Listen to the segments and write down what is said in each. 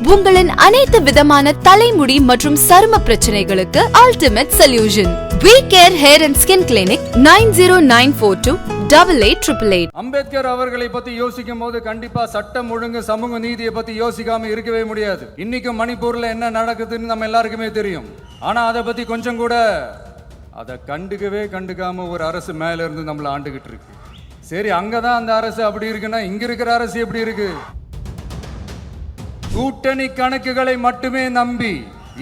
உங்களின் அனைத்து விதமான தலைமுடி மற்றும் சரும பிரச்சனைகளுக்கு ultimate solution. We Care Hair and Skin Clinic 909428888. Ambedkar அவர்களை பத்தி யோசிக்கும் போது கண்டிப்பா சட்டம் ஒழுங்கு சமூக நீதியை பத்தி யோசிக்காம இருக்கவே முடியாது. இன்னைக்கு மணிப்பூர்ல என்ன நடக்குதுன்னு நம்ம எல்லாருக்குமே தெரியும். ஆனா அதை பத்தி கொஞ்சம் கூட அதை கண்டுக்காம ஒரு அரசு மேல இருந்து நம்மளை ஆண்டுகிட்டு இருக்கு. சரி, அங்கதான் அந்த அரசு அப்படி இருக்குன்னா இங்க இருக்கிற அரசு எப்படி இருக்கு? கூட்டணி கணக்குகளை மட்டுமே நம்பி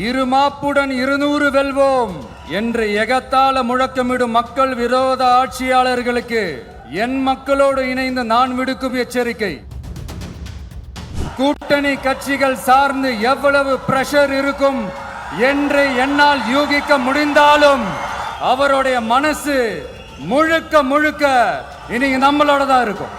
இருமாப்புடன் 200 வெல்வோம் என்று எகத்தால முழக்கமிடும் மக்கள் விரோத ஆட்சியாளர்களுக்கு என் மக்களோடு இணைந்து நான் விடுக்கும் எச்சரிக்கை. கூட்டணி கட்சிகள் சார்ந்து எவ்வளவு பிரஷர் இருக்கும் என்று என்னால் யூகிக்க முடிந்தாலும் அவருடைய மனசு முழுக்க இன்னைக்கு நம்மளோட தான் இருக்கும்.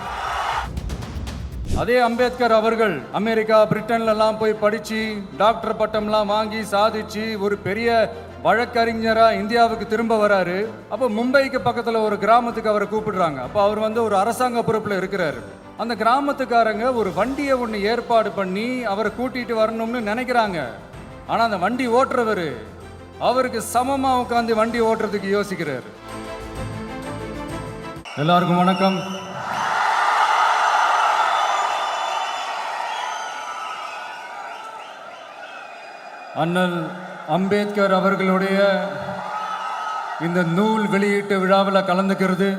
அதே அம்பேத்கர் அவர்கள் அமெரிக்கா பிரிட்டன்ல எல்லாம் போய் படிச்சு டாக்டர் பட்டம்லாம் வாங்கி சாதிச்சு ஒரு பெரிய வழக்கறிஞரா இந்தியாவுக்கு திரும்ப வராரு. அப்போ மும்பைக்கு பக்கத்துல ஒரு கிராமத்துக்கு அவரை கூப்பிடுறாங்க. அப்போ அவர் ஒரு அரசாங்க பொறுப்புல இருக்கிறாரு. அந்த கிராமத்துக்காரங்க ஒரு வண்டியை ஒன்று ஏற்பாடு பண்ணி அவரை கூட்டிட்டு வரணும்னு நினைக்கிறாங்க. ஆனா அந்த வண்டி ஓட்டுறவர் அவருக்கு சமமா உட்காந்து வண்டி ஓட்டுறதுக்கு யோசிக்கிறாரு. எல்லாருக்கும் வணக்கம். அண்ணல் அம்பேத்கர் அவர்களுடைய இந்த நூல் வெளியீட்டு விழாவில் கலந்துக்கிறது,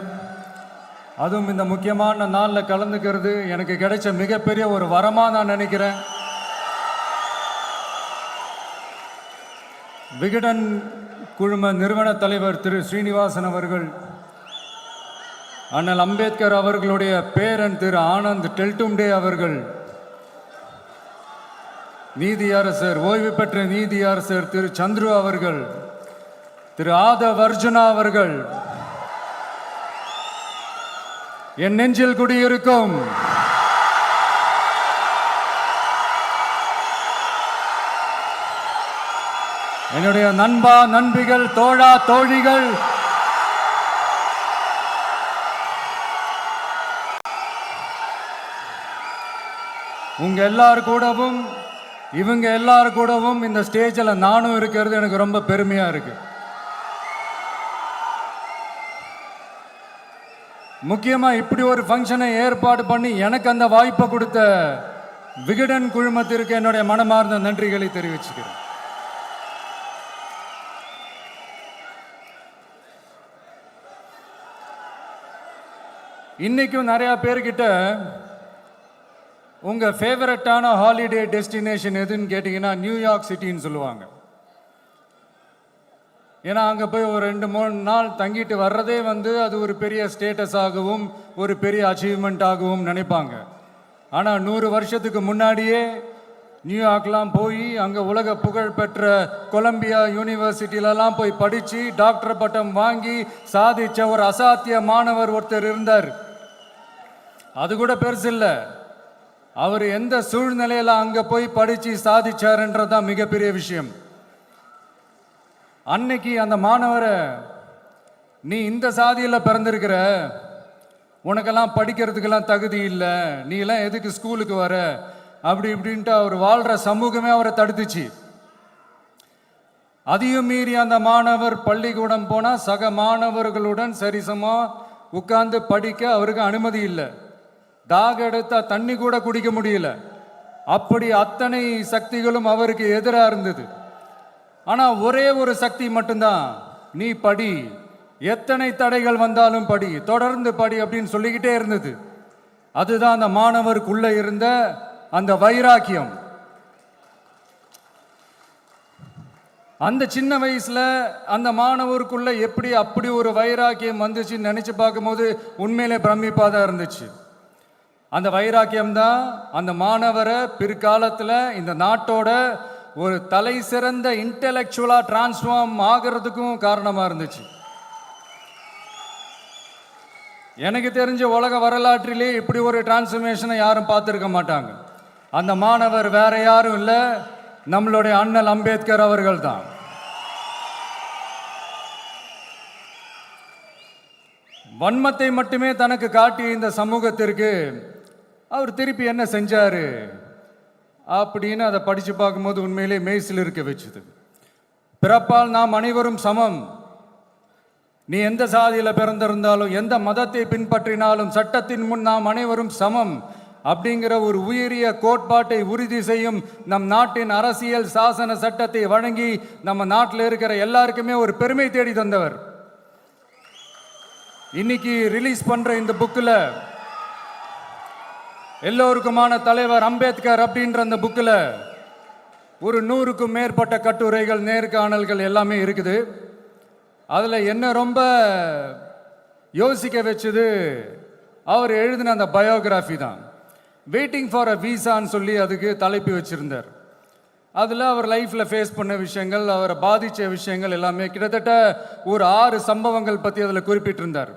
அதுவும் இந்த முக்கியமான நாளில் கலந்துக்கிறது எனக்கு கிடைச்ச மிகப்பெரிய ஒரு வரமாக நான் நினைக்கிறேன். விகடன் குழும நிறுவன தலைவர் திரு ஸ்ரீனிவாசன் அவர்கள், அண்ணல் அம்பேத்கர் அவர்களுடைய பேரன் திரு ஆனந்த் டெல்டும்டே அவர்கள், நீதியரசர் ஓய்வு பெற்ற நீதியரசர் திரு சந்துரு அவர்கள், திரு ஆதவ் அர்ஜுனா அவர்கள், என் நெஞ்சில் குடியிருக்கும் என்னுடைய நண்பா நண்பிகள், தோழா தோழிகள், உங்க எல்லார் கூடவும் இவங்க எல்லாரும் கூடவும் இந்த ஸ்டேஜில் நானும் இருக்கிறது எனக்கு ரொம்ப பெருமையா இருக்கு. முக்கியமா இப்படி ஒரு ஃபங்க்ஷனை ஏற்பாடு பண்ணி எனக்கு அந்த வாய்ப்பை கொடுத்த விகடன் குழுமத்திற்கு என்னுடைய மனமார்ந்த நன்றிகளை தெரிவிச்சுக்கிறேன். இன்னைக்கும் நிறைய பேர்கிட்ட உங்கள் ஃபேவரட்டான ஹாலிடே டெஸ்டினேஷன் எதுன்னு கேட்டிங்கன்னா நியூயார்க் சிட்டின்னு சொல்லுவாங்க. ஏன்னா அங்கே போய் ஒரு 2-3 நாள் தங்கிட்டு வர்றதே அது ஒரு பெரிய ஸ்டேட்டஸாகவும் ஒரு பெரிய அச்சீவ்மெண்ட்டாகவும் நினைப்பாங்க. ஆனால் 100 வருஷத்துக்கு முன்னாடியே நியூயார்க்லாம் போய் அங்கே உலக புகழ்பெற்ற கொலம்பியா யூனிவர்சிட்டியிலலாம் போய் படித்து டாக்டர் பட்டம் வாங்கி சாதித்த ஒரு அசாத்திய மாணவர் ஒருத்தர் இருந்தார். அது கூட பெருசு இல்லை, அவர் எந்த சூழ்நிலையில் அங்கே போய் படித்து சாதிச்சாருன்றதான் மிகப்பெரிய விஷயம். அன்னைக்கு அந்த மாணவரை, நீ இந்த சாதியில் பிறந்திருக்கிற, உனக்கெல்லாம் படிக்கிறதுக்கெல்லாம் தகுதி இல்லை, நீ எல்லாம் எதுக்கு ஸ்கூலுக்கு வர, அப்படி இப்படின்ட்டு அவர் வாழ்கிற சமூகமே அவரை தடுத்துச்சு. அதையும் மீறி அந்த மாணவர் பள்ளிக்கூடம் போனால் சக மாணவர்களுடன் சரிசமாக உட்கார்ந்து படிக்க அவருக்கு அனுமதி இல்லை. தாக எடுத்தா தண்ணி கூட குடிக்க முடியல. அப்படி அத்தனை சக்திகளும் அவருக்கு எதிராக இருந்தது. ஆனால் ஒரே ஒரு சக்தி மட்டும்தான், நீ படி, எத்தனை தடைகள் வந்தாலும் படி, தொடர்ந்து படி அப்படின்னு சொல்லிக்கிட்டே இருந்தது. அதுதான் அந்த மாணவருக்குள்ள இருந்த அந்த வைராக்கியம். அந்த சின்ன வயசுல அந்த மாணவருக்குள்ள எப்படி அப்படி ஒரு வைராக்கியம் வந்துச்சுன்னு நினைச்சு பார்க்கும்போது உண்மையிலே பிரமிப்பாக தான் இருந்துச்சு. அந்த வைராக்கியம் தான் அந்த மாணவரை பிற்காலத்தில் இந்த நாட்டோட ஒரு தலை சிறந்த இன்டெலெக்சுவலாக டிரான்ஸ்ஃபார்ம் ஆகிறதுக்கும் காரணமாக இருந்துச்சு. எனக்கு தெரிஞ்ச உலக வரலாற்றிலே இப்படி ஒரு டிரான்ஸ்ஃபர்மேஷனை யாரும் பார்த்துருக்க மாட்டாங்க. அந்த மாணவர் வேற யாரும் இல்லை, நம்மளுடைய அண்ணல் அம்பேத்கர் அவர்கள் தான். வன்மத்தை மட்டுமே தனக்கு காட்டிய இந்த சமூகத்திற்கு அவர் திருப்பி என்ன செஞ்சாரு அப்படின்னு அதை படித்து பார்க்கும்போது உண்மையிலே மெய்சில் இருக்க வச்சுது. பிறப்பால் நாம் அனைவரும் சமம். நீ எந்த சாதியில் பிறந்திருந்தாலும் எந்த மதத்தை பின்பற்றினாலும் சட்டத்தின் முன் நாம் அனைவரும் சமம் அப்படிங்கிற ஒரு உயரிய கோட்பாட்டை உறுதி செய்யும் நம் நாட்டின் அரசியல் சாசன சட்டத்தை வழங்கி நம்ம நாட்டில் இருக்கிற எல்லாருக்குமே ஒரு பெருமை தேடி தந்தவர். இன்னைக்கு ரிலீஸ் பண்ற இந்த புக்கில் எல்லோருக்குமான தலைவர் அம்பேத்கர் அப்படின்ற அந்த புக்கில் ஒரு 100க்கும் மேற்பட்ட கட்டுரைகள், நேர்காணல்கள் எல்லாமே இருக்குது. அதில் என்ன ரொம்ப யோசிக்க வச்சது அவர் எழுதின அந்த பயோகிராஃபி தான். வெயிட்டிங் ஃபார் அ வீசான்னு சொல்லி அதுக்கு தலைப்பு வச்சுருந்தார். அதில் அவர் லைஃப்பில் ஃபேஸ் பண்ண விஷயங்கள், அவரை பாதித்த விஷயங்கள் எல்லாமே கிட்டத்தட்ட ஒரு 6 சம்பவங்கள் பற்றி அதில் குறிப்பிட்டிருந்தார்.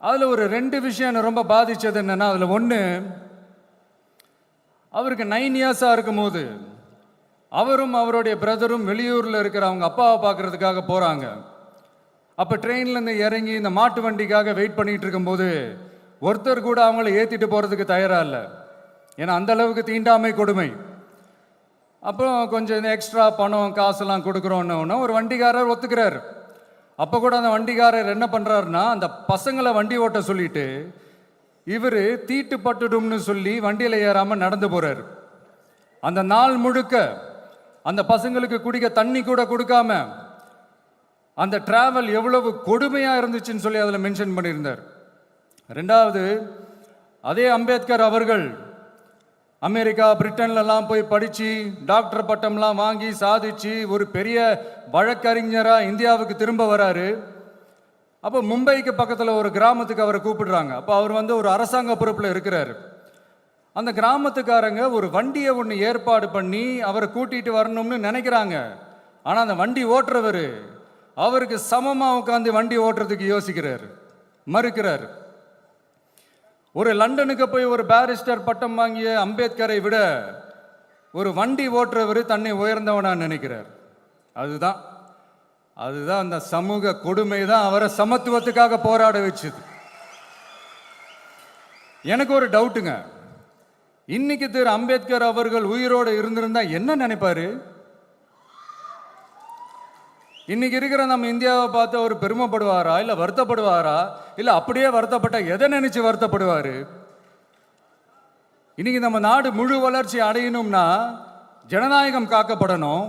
அதில் ஒரு 2 விஷயம் என்னை ரொம்ப பாதித்தது என்னென்னா, அதில் ஒன்று, அவருக்கு 9 இயர்ஸாக இருக்கும்போது அவரும் அவருடைய பிரதரும் வெளியூரில் இருக்கிற அவங்க அப்பாவை பார்க்குறதுக்காக போகிறாங்க. அப்போ ட்ரெயின்லேருந்து இறங்கி இந்த மாட்டு வண்டிக்காக வெயிட் பண்ணிகிட்டு இருக்கும்போது ஒருத்தர் கூட அவங்கள ஏற்றிட்டு போகிறதுக்கு தயாராக இல்லை. ஏன்னா அந்த அளவுக்கு தீண்டாமை கொடுமை. அப்புறம் கொஞ்சம் எக்ஸ்ட்ரா பணம் காசெல்லாம் கொடுக்குறோன்னு ஒரு வண்டிக்காரர் ஒத்துக்கிறார். அப்போ கூட அந்த வண்டிக்காரர் என்ன பண்ணுறாருன்னா, அந்த பசங்களை வண்டி ஓட்ட சொல்லிட்டு இவர் தீட்டுப்பட்டுடும்னு சொல்லி வண்டியில் ஏறாமல் நடந்து போகிறார். அந்த நாள் முழுக்க அந்த பசங்களுக்கு குடிக்க தண்ணி கூட கொடுக்காம அந்த டிராவல் எவ்வளவு கொடுமையாக இருந்துச்சுன்னு சொல்லி அதில் மென்ஷன் பண்ணியிருந்தார். 2வது, அதே அம்பேத்கர் அவர்கள் அமெரிக்கா, பிரிட்டன்லலாம் போய் படித்து டாக்டர் பட்டம்லாம் வாங்கி சாதிச்சு ஒரு பெரிய வழக்கறிஞராக இந்தியாவுக்கு திரும்ப வராரு. அப்போ மும்பைக்கு பக்கத்தில் ஒரு கிராமத்துக்கு அவரை கூப்பிடுறாங்க. அப்போ அவர் ஒரு அரசாங்க பொறுப்பில் இருக்கிறார். அந்த கிராமத்துக்காரங்க ஒரு வண்டியை ஒன்று ஏற்பாடு பண்ணி அவரை கூட்டிகிட்டு வரணும்னு நினைக்கிறாங்க. ஆனால் அந்த வண்டி ஓட்டுறவர் அவருக்கு சமமாக உட்காந்து வண்டி ஓட்டுறதுக்கு யோசிக்கிறார், மறுக்கிறார். ஒரு லண்டனுக்கு போய் ஒரு பாரிஸ்டர் பட்டம் வாங்கிய அம்பேத்கரை விட ஒரு வண்டி ஓட்டுறவர் தன்னை உயர்ந்தவனா நினைக்கிறார். அதுதான் அந்த சமூக கொடுமை தான் அவரை சமத்துவத்துக்காக போராட வச்சுது. எனக்கு ஒரு டவுட்டுங்க, இன்னைக்கு திரு அம்பேத்கர் அவர்கள் உயிரோடு இருந்திருந்தா என்ன நினைப்பாரு? இன்னைக்கு இருக்கிற நம்ம இந்தியாவை பார்த்து அவர் பெருமைப்படுவாரா, இல்லை வருத்தப்படுவாரா, இல்லை அப்படியே வருத்தப்பட்ட எதை நினைச்சு வருத்தப்படுவார்? இன்னைக்கு நம்ம நாடு முழு வளர்ச்சி அடையணும்னா ஜனநாயகம் காக்கப்படணும்.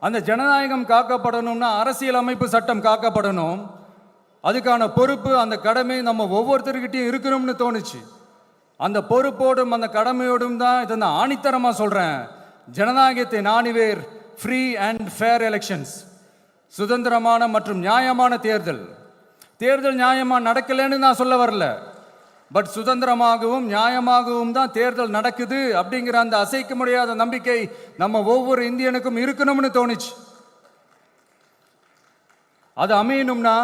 அந்த ஜனநாயகம் காக்கப்படணும்னா அரசியல் அமைப்பு சட்டம் காக்கப்படணும். அதுக்கான பொறுப்பு, அந்த கடமை நம்ம ஒவ்வொருத்தருக்கிட்டையும் இருக்கணும்னு தோணுச்சு. அந்த பொறுப்போடும் அந்த கடமையோடும் தான் இதை நான் ஆணித்தரமாக சொல்கிறேன். ஜனநாயகத்தை நாணிவேர் ஃப்ரீ அண்ட் ஃபேர் எலெக்ஷன்ஸ், சுதந்திரமான மற்றும் நியாயமான தேர்தல். நியாயமாக நடக்கலைன்னு நான் சொல்ல வரல, பட் சுதந்திரமாகவும் நியாயமாகவும் தான் தேர்தல் நடக்குது அப்படிங்கிற அந்த அசைக்க முடியாத நம்பிக்கை நம்ம ஒவ்வொரு இந்தியனுக்கும் இருக்கணும்னு தோணுச்சு. அது அமையணும்னா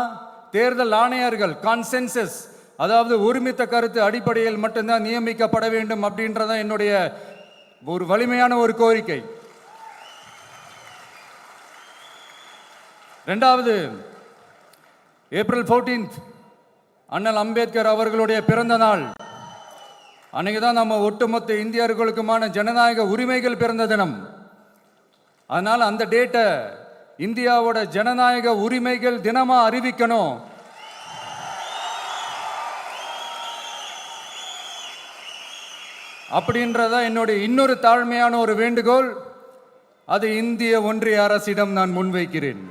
தேர்தல் ஆணையர்கள் கான்சென்சஸ், அதாவது ஒருமித்த கருத்து அடிப்படையில் மட்டும்தான் நியமிக்கப்பட வேண்டும் அப்படின்றதான் என்னுடைய ஒரு வலிமையான ஒரு கோரிக்கை. 2வது, ஏப்ரல் 14 அண்ணல் அம்பேத்கர் அவர்களுடைய பிறந்த நாள். அன்னைக்கு தான் நம்ம ஒட்டுமொத்த இந்தியர்களுக்குமான ஜனநாயக உரிமைகள் பிறந்த தினம். அதனால் அந்த டேட்டை இந்தியாவோட ஜனநாயக உரிமைகள் தினமா அறிவிக்கணும். அப்படின்றத என்னுடைய இன்னொரு தாழ்மையான ஒரு வேண்டுகோள். அது இந்திய ஒன்றிய அரசிடம் நான் முன்வைக்கிறேன்.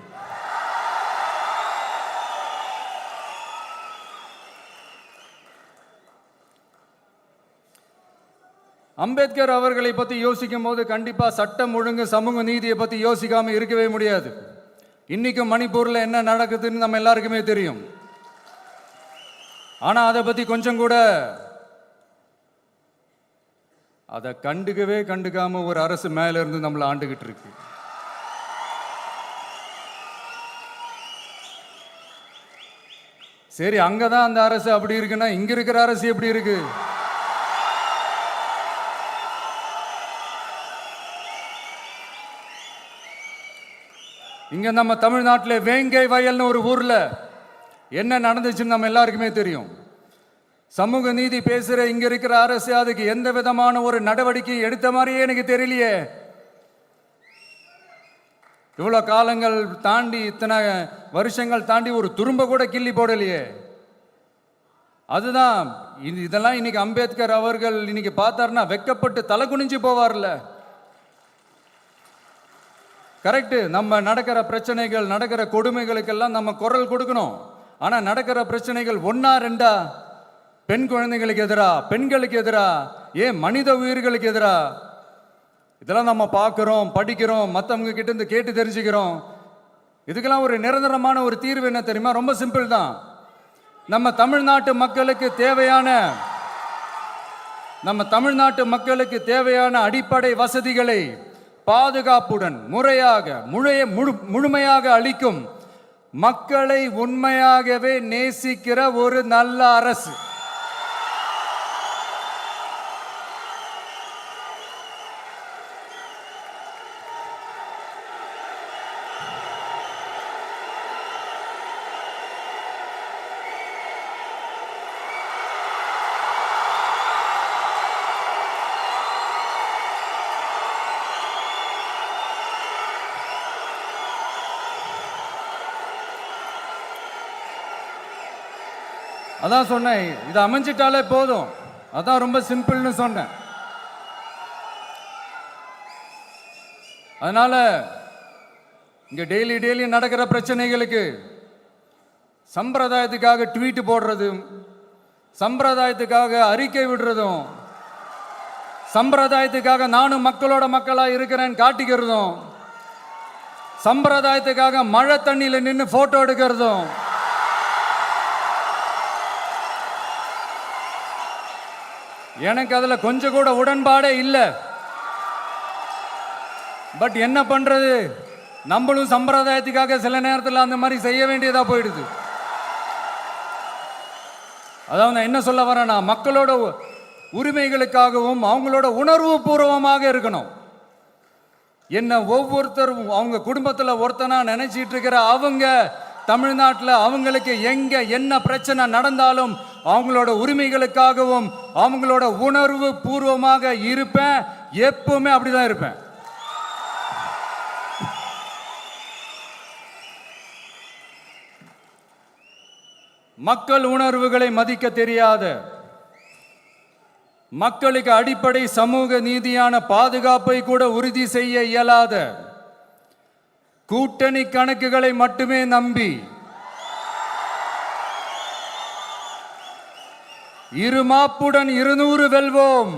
அம்பேத்கர் அவர்களை பற்றி யோசிக்கும் போது கண்டிப்பாக சட்டம் ஒழுங்கு, சமூக நீதியை பற்றி யோசிக்காமல் இருக்கவே முடியாது. இன்னைக்கும் மணிப்பூரில் என்ன நடக்குதுன்னு நம்ம எல்லாருக்குமே தெரியும். ஆனால் அதை பற்றி கொஞ்சம் கூட அதை கண்டுக்காம ஒரு அரசு மேல இருந்து நம்மளை ஆண்டுகிட்டு இருக்கு. சரி, அங்கதான் அந்த அரசு அப்படி இருக்குன்னா இங்க இருக்கிற அரசு எப்படி இருக்கு? இங்க நம்ம தமிழ்நாட்டில் வேங்கை வயல்னு ஒரு ஊர்ல என்ன நடந்துச்சுன்னு நம்ம எல்லாருக்குமே தெரியும். சமூக நீதி பேசுற இங்க இருக்கிற அரசு அதுக்கு எந்த விதமான ஒரு நடவடிக்கை எடுத்த மாதிரியே எனக்கு தெரியலையே. இவ்வளோ காலங்கள் தாண்டி, இத்தனை வருஷங்கள் தாண்டி ஒரு துரும்ப கூட கிள்ளி போடலையே. அதுதான் இதெல்லாம் இன்னைக்கு அம்பேத்கர் அவர்கள் இன்னைக்கு பார்த்தாருன்னா வெக்கப்பட்டு தலை குனிஞ்சு போவார்ல. கரெக்டு, நம்ம நடக்கிற பிரச்சனைகள், நடக்கிற கொடுமைகளுக்கெல்லாம் நம்ம குரல் கொடுக்கணும். ஆனால் நடக்கிற பிரச்சனைகள் ஒன்னா ரெண்டா, பெண் குழந்தைகளுக்கு எதிரா, பெண்களுக்கு எதிரா, ஏன் மனித உயிர்களுக்கு எதிரா, இதெல்லாம் நம்ம பார்க்குறோம், படிக்கிறோம், மற்றவங்க கிட்ட இருந்து கேட்டு தெரிஞ்சுக்கிறோம். இதுக்கெல்லாம் ஒரு நிரந்தரமான ஒரு தீர்வு என்ன தெரியுமா? ரொம்ப சிம்பிள் தான். நம்ம தமிழ்நாட்டு மக்களுக்கு தேவையான அடிப்படை வசதிகளை பாதுகாப்புடன் முழுமையாக அளிக்கும், மக்களை உண்மையாகவே நேசிக்கிற ஒரு நல்ல அரசு. அதான் சொன்னேன், இது அமைஞ்சிட்டாலே போதும். அதான் ரொம்ப சிம்பிள்னு சொன்னேன். அதனால இங்க டெய்லி நடக்கிற பிரச்சனைகளுக்கு சம்பிரதாயத்துக்காக ட்வீட் போடுறதும், சம்பிரதாயத்துக்காக அறிக்கை விடுறதும், சம்பிரதாயத்துக்காக நானும் மக்களா இருக்கிறேன்னு காட்டிக்கிறதும், சம்பிரதாயத்துக்காக மழை தண்ணியில நின்று போட்டோ எடுக்கிறதும், எனக்கு அதுல கொஞ்சம் கூட உடன்பாடே இல்லை. பட் என்ன பண்றது, நம்மளும் சம்பிரதாயத்துக்காக சில நேரத்தில் அந்த மாதிரி செய்ய வேண்டியதா போயிடுது. அதாவது நான் என்ன சொல்ல வரேன்னா, மக்களோட உரிமைகளுக்காகவும் அவங்களோட உணர்வு பூர்வமாக இருக்கணும். என்ன ஒவ்வொருத்தரும் அவங்க குடும்பத்தில் ஒருத்தனா நினைச்சிட்டு இருக்கிற அவங்க தமிழ்நாட்டில் அவங்களுக்கு எங்க என்ன பிரச்சனை நடந்தாலும் அவங்களோட உரிமைகளுக்காகவும் அவங்களோட உணர்வு பூர்வமாக இருப்பேன். எப்பவுமே அப்படிதான் இருப்பேன். மக்கள் உணர்வுகளை மதிக்க தெரியாத, மக்களுக்கு அடிப்படை சமூக நீதியான பாதுகாப்பை கூட உறுதி செய்ய இயலாத, கூட்டணி கணக்குகளை மட்டுமே நம்பி இருமாப்புடன் 200 வெல்வோம்,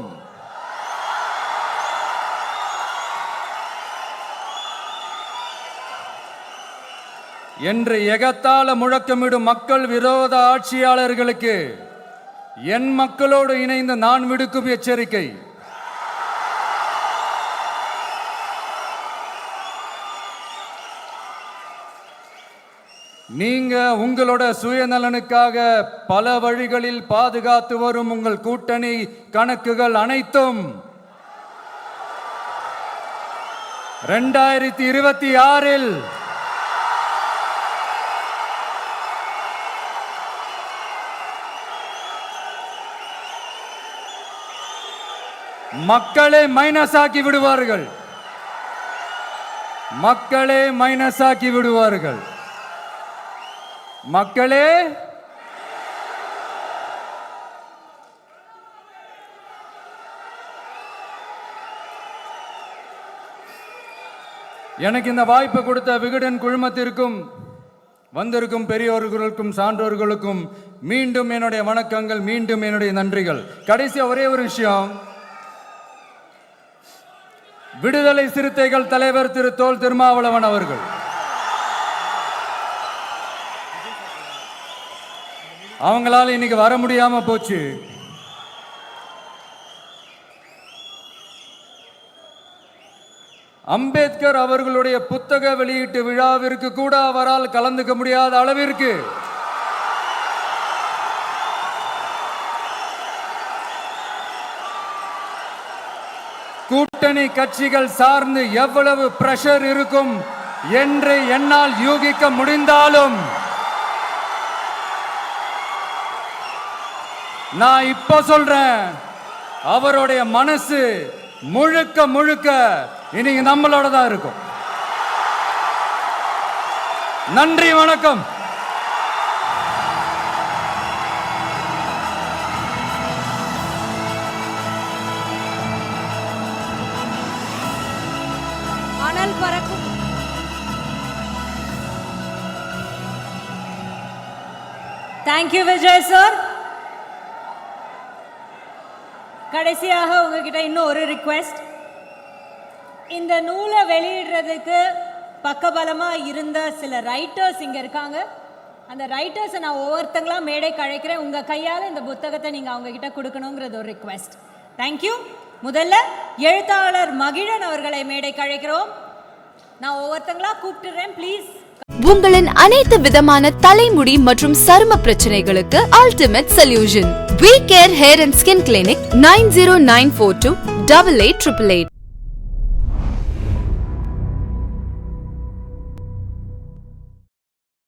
என்று எகத்தால முழக்கமிடும் மக்கள் விரோத ஆட்சியாளர்களுக்கு என் மக்களோடு இணைந்து நான் விடுக்கும் எச்சரிக்கை, நீங்க உங்களோட சுயநலனுக்காக பல வழிகளில் பாதுகாத்து வரும் உங்கள் கூட்டணி கணக்குகள் அனைத்தும் 2026 மக்களே மைனஸ் ஆக்கி விடுவார்கள். மக்களே மைனஸ் ஆக்கி விடுவார்கள். மக்களே எனக்கு இந்த வாய்ப்பு கொடுத்த விகடன் குழுமத்திற்கும் வந்திருக்கும் பெரியோர்களுக்கும் சான்றோர்களுக்கும் மீண்டும் என்னுடைய வணக்கங்கள், மீண்டும் என்னுடைய நன்றிகள். கடைசியா ஒரே ஒரு விஷயம், விடுதலை சிறுத்தைகள் தலைவர் திரு தோல் திருமாவளவன் அவர்கள் அவங்களால இன்னைக்கு வர முடியாம போச்சு. அம்பேத்கர் அவர்களுடைய புத்தக வெளியீட்டு விழாவிற்கு கூட அவரால் கலந்துக்க முடியாத அளவிற்கு கூட்டணி கட்சிகள் சார்ந்து எவ்வளவு பிரஷர் இருக்கும் என்று என்னால் யூகிக்க முடிந்தாலும் நான் இப்ப சொல்றேன், அவருடைய மனசு முழுக்க முழுக்க இன்னைக்கு நம்மளோட தான் இருக்கும். நன்றி, வணக்கம். அனல் பறக்கும். Thank you Vijay sir. கடைசியாக உங்ககிட்ட இன்னும் ஒரு ரிக்வெஸ்ட். இந்த நூலை வெளியிடுறதுக்கு பக்கபலமா இருந்த சில ரைட்டர்ஸ் இங்க இருக்காங்க. அந்த ரைட்டர்ஸை நான் ஒவ்வொருத்தங்களா மேடைக்கு அழைக்கிறேன். உங்க கையால் இந்த புத்தகத்தை நீங்க அவங்க கிட்ட கொடுக்கணுங்கிறது ஒரு ரிக்வெஸ்ட். தேங்க்யூ. முதல்ல எழுத்தாளர் மகிழன் அவர்களை மேடைக்கு அழைக்கிறோம். நான் ஒவ்வொருத்தங்களா கூப்பிட்டுறேன், ப்ளீஸ். உங்களின் அனைத்து விதமான தலைமுடி மற்றும் சரும பிரச்சனைகளுக்கு ultimate solution. We Care Hair and Skin Clinic 90942 8888.